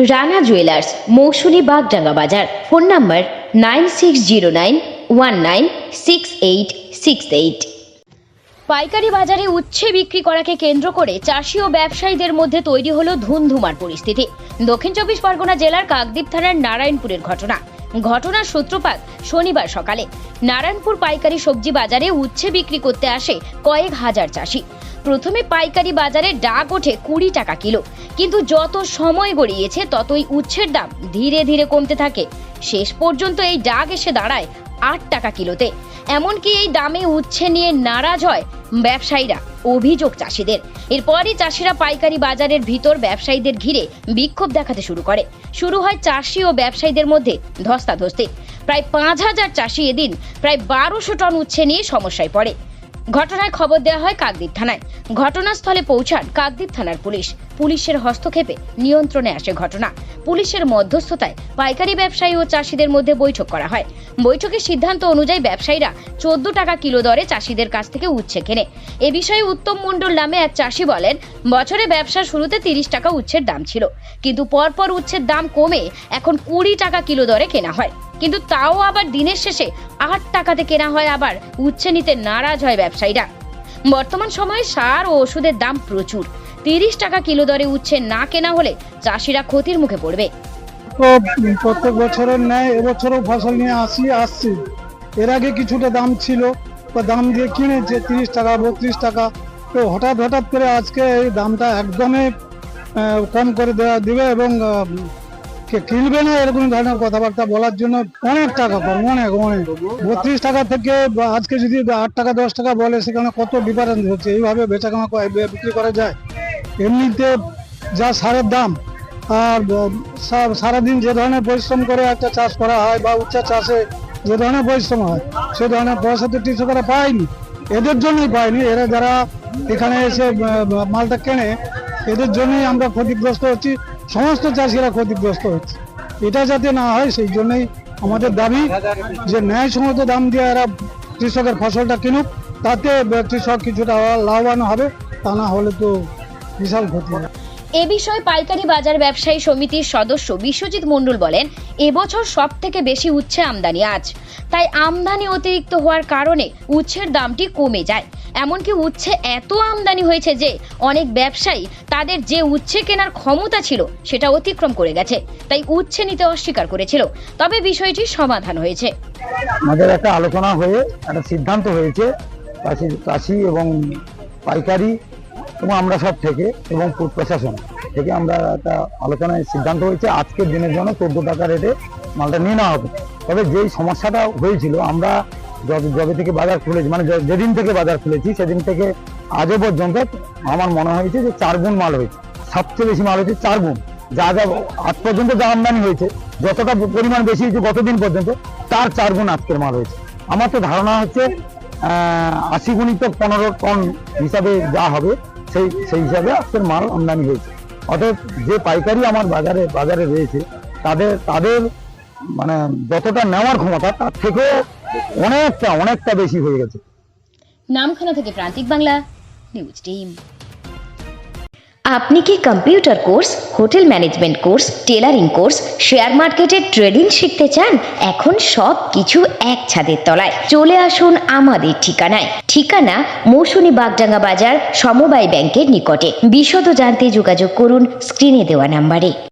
Rana jewellers, Mousuni Bagdanga বাজার। Phone number 9609196868। পাইকারি বাজারে উচ্ছে বিক্রি করাকে কেন্দ্র করে চাষি ও ব্যবসায়ীদের মধ্যে তৈরি হলো ধুন্ধুমার পরিস্থিতি। দক্ষিণ চব্বিশ পরগনা জেলার কাকদ্বীপ থানার নারায়ণপুরের ঘটনার সূত্রপাত শনিবার সকালে। নারায়ণপুর পাইকারি সবজি বাজারে উচ্ছে বিক্রি করতে আসে কয়েক হাজার চাষি। প্রথমে পাইকারি বাজারে ডাক ওঠে 20 টাকা কিলো, কিন্তু যত সময় গড়িয়েছে ততই উচ্ছের দাম ধীরে ধীরে কমতে থাকে। শেষ পর্যন্ত এই ডাক এসে দাঁড়ায় 8 টাকা কিলোতে। এমনকি এই দামে উচ্ছে নিয়ে নারাজ হয় ব্যবসায়ীরা, অভিযোগ চাষিদের। এরপরই চাষিরা পাইকারি বাজারের ভিতর ব্যবসায়ীদের ঘিরে বিক্ষোভ দেখাতে শুরু হয় চাষি ও ব্যবসায়ীদের মধ্যে ধস্তাধস্তি। প্রায় 5000 চাষি এদিন প্রায় 1200 টন উচ্ছে নিয়ে সমস্যায় পড়ে। ঘটনায় খবর দেওয়া হয় কাকদ্বীপ থানায়। ঘটনাস্থলে পৌঁছান কাকদ্বীপ থানার পুলিশের হস্তক্ষেপে নিয়ন্ত্রণে আসে ঘটনা। পুলিশের মধ্যস্থতায় পাইকারি ব্যবসায়ী ও চাষিদের মধ্যে বৈঠক করা হয়। বৈঠকের সিদ্ধান্ত অনুযায়ী ব্যবসায়ীরা 14 টাকা কিলো দরে চাষিদের কাছ থেকে উচ্ছে কেনে। এ বিষয়ে উত্তম মণ্ডল নামে এক চাষি বলেন, বছরে ব্যবসার শুরুতে 30 টাকা উচ্ছের দাম ছিল, কিন্তু পরপর উচ্ছের দাম কমে এখন 20 টাকা কিলো দরে কেনা হয়। কিন্তু তাও আবার দিনের শেষে 8 টাকাতে কেনা হয়। আবার উচ্ছে নিতে নারাজ হয় ব্যবসায়ীরা। বর্তমান সময়ে সার ও ওষুধের দাম প্রচুর। 30 টাকা কিলো দরে উচ্ছে না কেনা হলে চাষিরা ক্ষতির মুখে পড়বে। প্রত্যেক বছরের ন্যায় এবছরও ফসল নিয়ে আসছি। এর আগে কিছুটা দাম ছিল, দাম দিয়ে কিনেছে 30 টাকা 32 টাকা। তো হঠাৎ করে আজকে এই দামটা একদমই কম করে দিবে এবং কিনবে না, এরকম ধরনের কথাবার্তা বলার জন্য অনেক টাকা কম, অনেক 32 টাকা থেকে আজকে যদি 8 টাকা 10 টাকা বলে, সেখানে কত ডিফারেন্স হচ্ছে। এইভাবে বেচাকেনা বিক্রি করা যায়? এমনিতে যা সারের দাম, আর সারাদিন যে ধরনের পরিশ্রম করে একটা চাষ করা হয় বা উচ্চা চাষে যে ধরনের পরিশ্রম হয়, সে ধরনের পয়সা তো কৃষকরা পায়নি। এদের জন্যই পায়নি। এরা যারা এখানে এসে মালটা কেনে, এদের জন্যই আমরা ক্ষতিগ্রস্ত হচ্ছি। সমস্ত চাষিরা ক্ষতিগ্রস্ত হচ্ছে। এটা যাতে না হয় সেই জন্যই আমাদের দাবি যে ন্যায়সঙ্গত দাম দিয়ে এরা কৃষকের ফসলটা কিনুক, তাতে কৃষক কিছুটা লাভবান হবে। তা না হলে তো বিশাল ক্ষতি হবে। এ বিষয়ে পাইকারি বাজার ব্যবসায়ী সমিতির সদস্য বিশ্বজিৎ মণ্ডল বলেন, এবছর সব থেকে বেশি উচ্ছে আমদানি আজ, তাই আমদানি অতিরিক্ত হওয়ার কারণে উচ্ছের দামটি কমে যায়। এমনকি উচ্ছে এত আমদানি হয়েছে যে অনেক ব্যবসায়ী তাদের যে উচ্ছে কেনার ক্ষমতা ছিল সেটা অতিক্রম করে গেছে, তাই উচ্ছে নিতে অস্বীকার করেছিল। তবে বিষয়টি সমাধান হয়েছে। আমাদের একটা আলোচনা হয়ে একটা সিদ্ধান্ত হয়েছে, চাষি এবং পাইকারি এবং আমরা সব থেকে এবং প্রশাসন থেকে আমরা একটা আলোচনায় সিদ্ধান্ত হয়েছে আজকের দিনের জন্য 14 টাকা রেটে মালটা নিয়ে নেওয়া হবে। তবে যেই সমস্যাটা হয়েছিল, আমরা যবে থেকে বাজার খুলেছি, মানে যেদিন থেকে বাজার খুলেছি সেদিন থেকে আজও পর্যন্ত আমার মনে হয়েছে যে 4 গুণ মাল হয়েছে। সবচেয়ে বেশি মাল হয়েছে 4 গুণ। যা আজ পর্যন্ত যা আমদানি হয়েছে, যতটা পরিমাণ বেশি হয়েছে গতদিন পর্যন্ত, তার 4 গুণ আজকের মাল হয়েছে। আমার তো ধারণা হচ্ছে 80 গুণিত 15 টন হিসাবে যা হবে সেই হিসাবে আজকের মাল আমদানি হয়েছে। অর্থাৎ যে পাইকারি আমার বাজারে রয়েছে, তাদের মানে যতটা নেওয়ার ক্ষমতা তার থেকে অনেকটা বেশি হয়ে গেছে। নামখানা থেকে প্রান্তিক বাংলা নিউজ টিম। আপনি কি computer course, hotel management course, tailoring course, share মার্কেটের ট্রেডিং শিখতে চান? এখন সব কিছু এক ছাদের তলায়। চলে আসুন আমাদের ঠিকানা মৌসুনী বাগডাঙ্গা বাজার, সমবায় ব্যাংকের নিকটে। বিশদ জানতে যোগাযোগ করুন স্ক্রিনে দেওয়া নাম্বারে।